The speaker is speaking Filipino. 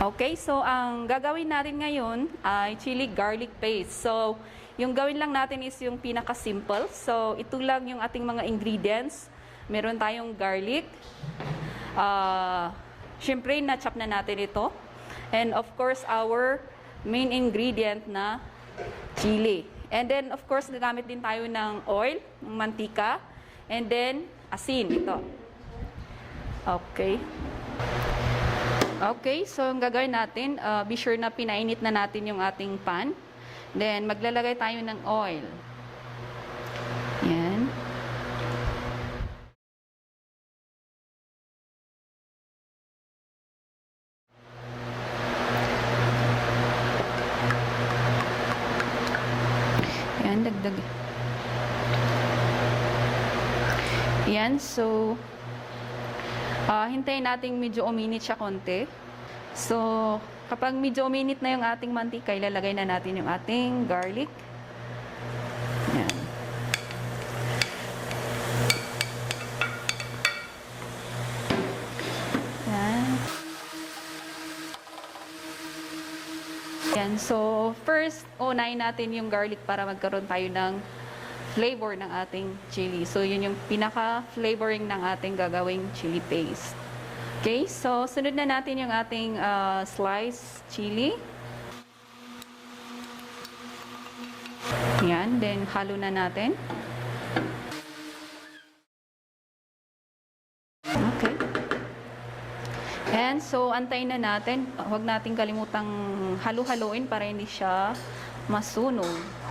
Okay, so ang gagawin natin ngayon ay chili garlic paste. So, yung gawin lang natin is yung pinaka-simple. So, ito lang yung ating mga ingredients. Meron tayong garlic. Siyempre, na-chop na natin ito. And of course, our main ingredient na chili. And then, of course, gagamit din tayo ng oil, ng mantika. And then, asin, ito. Okay. Okay, so ang gagawin natin, be sure na pinainit na natin yung ating pan. Then, maglalagay tayo ng oil. Yan. Yan, dagdag. Yan, so hintayin natin medyo uminit siya konti. So, kapag medyo uminit na yung ating mantika, ilalagay na natin yung ating garlic. Yan. Yan. Yan. So, first, unahin natin yung garlic para magkaroon tayo ng flavor ng ating chili. So, yun yung pinaka-flavoring ng ating gagawing chili paste. Okay, so sunod na natin yung ating sliced chili. Yan, then halo na natin. Okay. And so, antayin na natin. Huwag natin kalimutang halo-haloin para hindi siya masunog.